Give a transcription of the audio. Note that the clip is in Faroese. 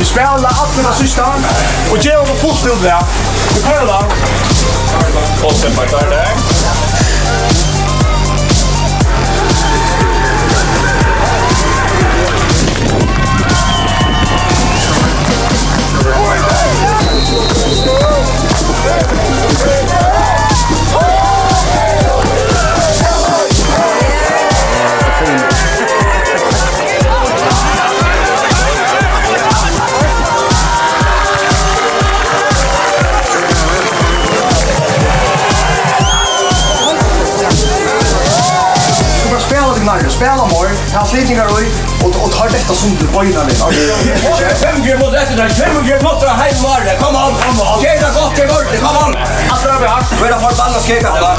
Spela alla systern och ge honom fullt där. Vi kollar. Och sen bara där. Spela more, ta slitningar och tar detta som du bojnar lite. 5 gram mot rätt där, 5 gram mot det här marre. Kom on. Ge det gott, det går. Kom on. Att det är bra. Vad är det för band att skrika det va?